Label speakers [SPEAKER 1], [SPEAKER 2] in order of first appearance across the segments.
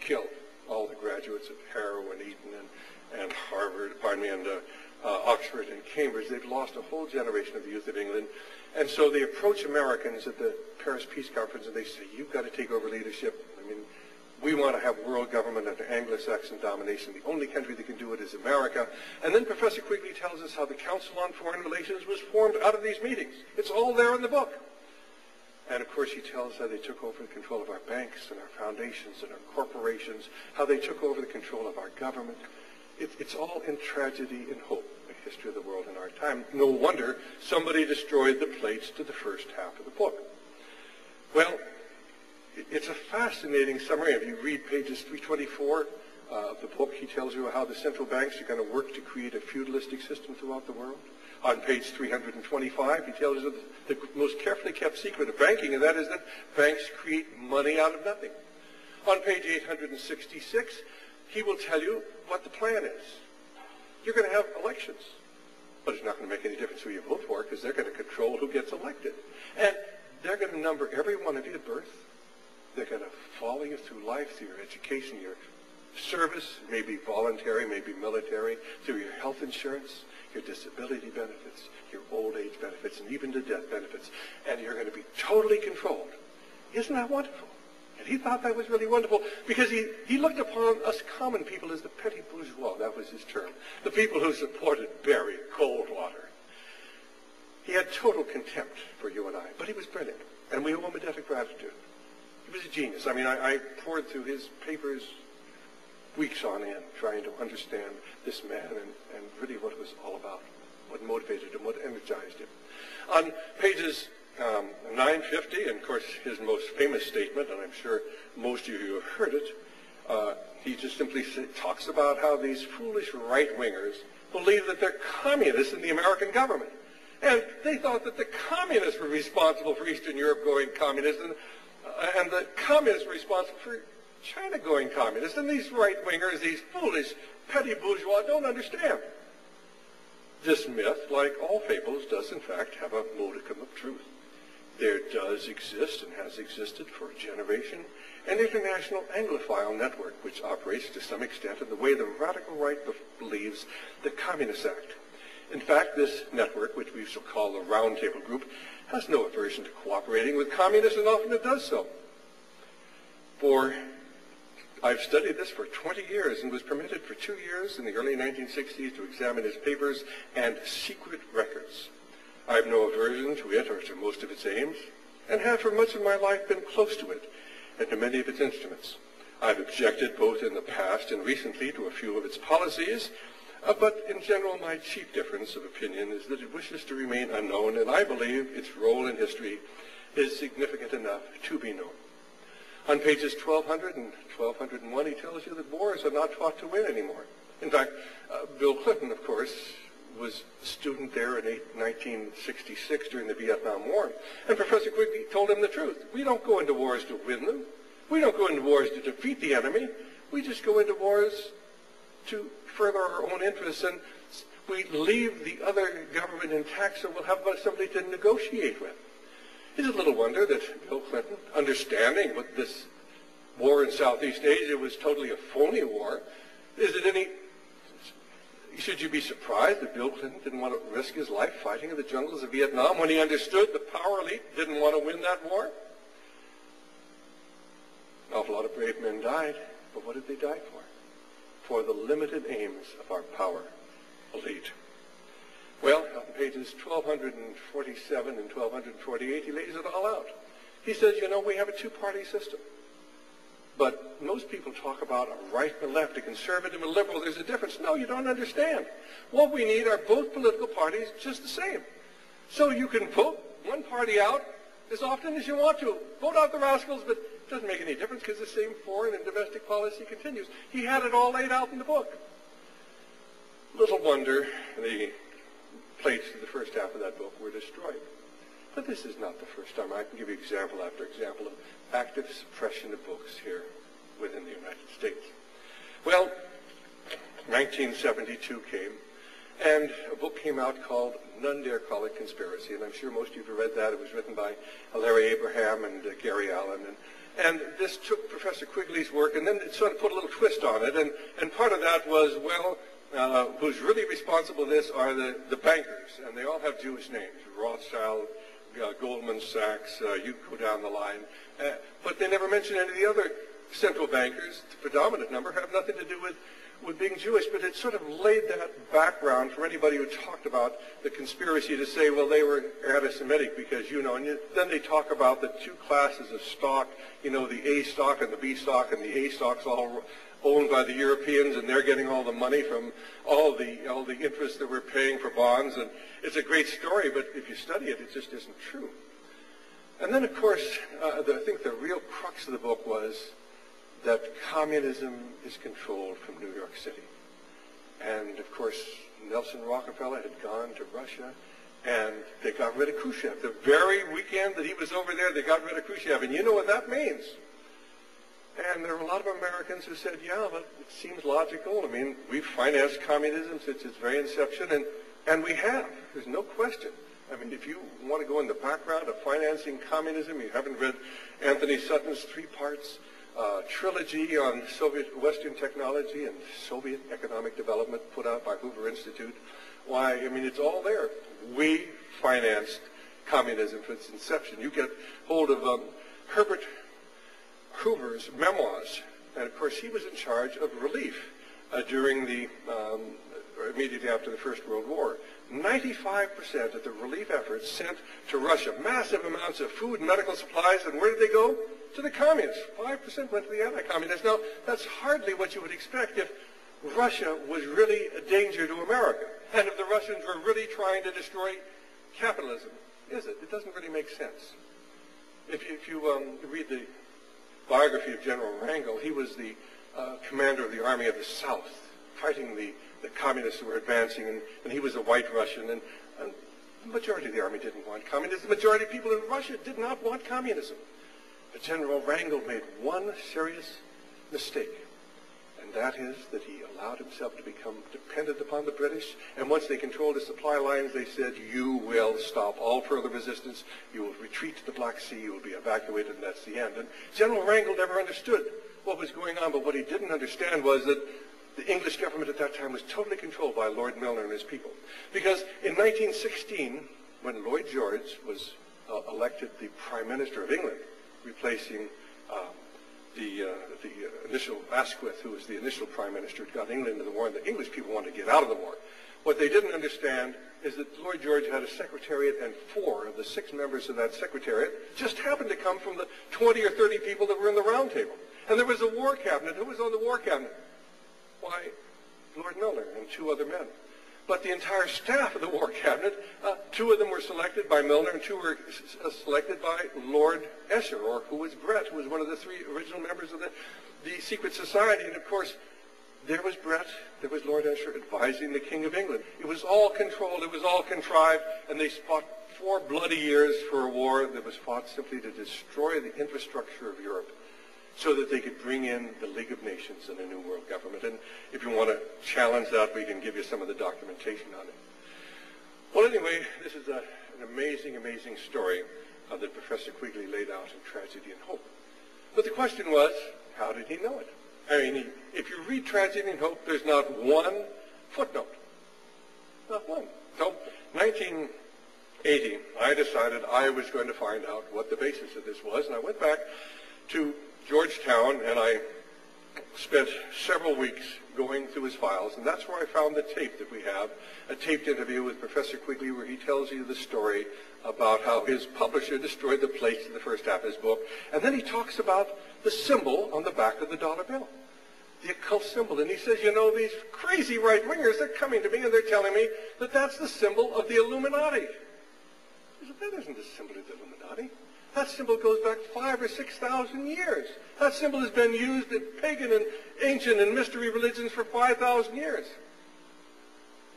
[SPEAKER 1] kill all the graduates of Harrow and Eton and Harvard, and Oxford and Cambridge. They've lost a whole generation of the youth of England. And so they approach Americans at the Paris Peace Conference and they say, you've got to take over leadership. I mean, we want to have world government under Anglo-Saxon domination. The only country that can do it is America. And then Professor Quigley tells us how the Council on Foreign Relations was formed out of these meetings. It's all there in the book. And of course he tells how they took over the control of our banks and our foundations and our corporations, how they took over the control of our government. It's all in tragedy and hope, the history of the world in our time. No wonder somebody destroyed the plates to the first half of the book. Well, it's a fascinating summary. If you read pages 324 of the book, he tells you how the central banks are going to work to create a feudalistic system throughout the world. On page 325, he tells you the most carefully kept secret of banking, and that is that banks create money out of nothing. On page 866, he will tell you what the plan is. You're going to have elections, but it's not going to make any difference who you vote for because they're going to control who gets elected. And they're going to number every one of you at birth. They're going to follow you through life, through your education, your service, maybe voluntary, maybe military, through your health insurance, your disability benefits, your old age benefits, and even the death benefits. And you're going to be totally controlled. Isn't that wonderful? And he thought that was really wonderful because he looked upon us common people as the petty bourgeois. That was his term. The people who supported Berry, Goldwater. He had total contempt for you and I, but he was brilliant. And we owe him a debt of gratitude. He was a genius. I mean, I poured through his papers weeks on end trying to understand this man and really what it was all about, what motivated him, what energized him. On pages 950, and of course his most famous statement, and I'm sure most of you have heard it, he just simply talks about how these foolish right-wingers believe that they're communists in the American government. And they thought that the communists were responsible for Eastern Europe going communist, and the communists were responsible for China going communist. And these right-wingers, these foolish petty bourgeois, don't understand. This myth, like all fables, does in fact have a modicum of truth. There does exist and has existed for a generation an international Anglophile network which operates to some extent in the way the radical right believes the Communists act. In fact, this network, which we shall call the Round Table Group, has no aversion to cooperating with communists, and often it does so. For I've studied this for 20 years and was permitted for 2 years in the early 1960s to examine his papers and secret records. I have no aversion to it or to most of its aims, and have for much of my life been close to it and to many of its instruments. I've objected both in the past and recently to a few of its policies, but in general my chief difference of opinion is that it wishes to remain unknown, and I believe its role in history is significant enough to be known. On pages 1200 and 1201, he tells you that wars are not fought to win anymore. In fact, Bill Clinton, of course, was a student there in 1966 during the Vietnam War. And Professor Quigley told him the truth. We don't go into wars to win them. We don't go into wars to defeat the enemy. We just go into wars to further our own interests, and we leave the other government intact so we'll have somebody to negotiate with. Is it little wonder that Bill Clinton, understanding what this war in Southeast Asia was totally a phony war, should you be surprised that Bill Clinton didn't want to risk his life fighting in the jungles of Vietnam when he understood the power elite didn't want to win that war? An awful lot of brave men died, but what did they die for? For the limited aims of our power elite. Well, on pages 1247 and 1248, he lays it all out. He says, you know, we have a two-party system. But most people talk about a right and a left, a conservative and a liberal. There's a difference. No, you don't understand. What we need are both political parties just the same. So you can vote one party out as often as you want to. Vote out the rascals, but it doesn't make any difference because the same foreign and domestic policy continues. He had it all laid out in the book. Little wonder the plates of the first half of that book were destroyed. But this is not the first time. I can give you example after example of active suppression of books here within the United States. Well, 1972 came, and a book came out called None Dare Call It Conspiracy, and I'm sure most of you have read that. It was written by Larry Abraham and Gary Allen, And this took Professor Quigley's work, and then it sort of put a little twist on it. And part of that was, well, who's really responsible for this are the bankers, and they all have Jewish names: Rothschild, Goldman Sachs, you go down the line. But they never mention any of the other central bankers. The predominant number have nothing to do with being Jewish, but it sort of laid that background for anybody who talked about the conspiracy to say, well, they were anti-Semitic because, and then they talk about the two classes of stock, the A stock and the B stock, and the A stock's all owned by the Europeans, and they're getting all the money from all the interest that we're paying for bonds. And it's a great story, but if you study it, it just isn't true. And then, of course, I think the real crux of the book was that communism is controlled from New York City. And, of course, Nelson Rockefeller had gone to Russia, and they got rid of Khrushchev. The very weekend that he was over there, they got rid of Khrushchev. And you know what that means. And there were a lot of Americans who said, yeah, but it seems logical. I mean, we've financed communism since its very inception, and we have. There's no question. I mean, if you want to go in the background of financing communism, you haven't read Anthony Sutton's 3 parts trilogy on Soviet Western technology and Soviet economic development put out by Hoover Institute. Why, I mean, it's all there. We financed communism from its inception. You get hold of Herbert Hoover's memoirs, and of course he was in charge of relief during the immediately after the First World War. 95% of the relief efforts sent to Russia, massive amounts of food and medical supplies, and where did they go? To the communists. 5% went to the anti-communists. Now, that's hardly what you would expect if Russia was really a danger to America, and if the Russians were really trying to destroy capitalism. Is it? It doesn't really make sense. If you read the biography of General Wrangel, he was the commander of the Army of the South, fighting the communists who were advancing, and he was a white Russian, and the majority of the army didn't want communism. The majority of people in Russia did not want communism. But General Wrangel made one serious mistake, and that is that he allowed himself to become dependent upon the British, and once they controlled the supply lines, they said, you will stop all further resistance, you will retreat to the Black Sea, you will be evacuated, and that's the end. And General Wrangel never understood what was going on, but what he didn't understand was that the English government at that time was totally controlled by Lord Milner and his people. Because in 1916, when Lloyd George was elected the Prime Minister of England, replacing the initial Asquith, who was the initial Prime Minister, who got England into the war, and the English people wanted to get out of the war. What they didn't understand is that Lloyd George had a secretariat, and 4 of the 6 members of that secretariat just happened to come from the 20 or 30 people that were in the round table. And there was a war cabinet. Who was on the war cabinet? Why, Lord Milner and 2 other men. But the entire staff of the war cabinet, 2 of them were selected by Milner, and 2 were selected by Lord Esher, or who was Brett, who was one of the 3 original members of the secret society. And of course, there was Brett, there was Lord Esher advising the King of England. It was all controlled, it was all contrived, and they fought 4 bloody years for a war that was fought simply to destroy the infrastructure of Europe, so that they could bring in the League of Nations and a new world government. And if you want to challenge that, we can give you some of the documentation on it. Well, anyway, this is an amazing, amazing story that Professor Quigley laid out in Tragedy and Hope. But the question was, how did he know it? I mean, if you read Tragedy and Hope, there's not one footnote. Not one. So, 1980, I decided I was going to find out what the basis of this was, and I went back to Georgetown, and I spent several weeks going through his files, and that's where I found the tape that we have, a taped interview with Professor Quigley where he tells you the story about how his publisher destroyed the plates in the first half of his book, and then he talks about the symbol on the back of the dollar bill, the occult symbol, and he says, you know, these crazy right-wingers, they're coming to me and they're telling me that that's the symbol of the Illuminati. I said, that isn't the symbol of the Illuminati. That symbol goes back 5,000 or 6,000 years. That symbol has been used in pagan and ancient and mystery religions for 5,000 years.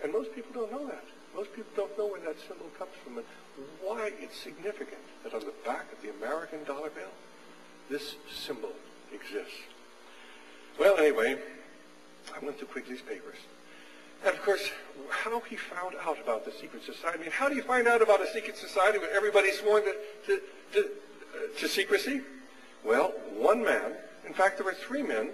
[SPEAKER 1] And most people don't know that. Most people don't know where that symbol comes from and why it's significant that on the back of the American dollar bill, this symbol exists. Well, anyway, I went to Quigley's papers. And of course, how he found out about the secret society. I mean, how do you find out about a secret society when everybody's sworn to secrecy? Well, one man, in fact, there were three men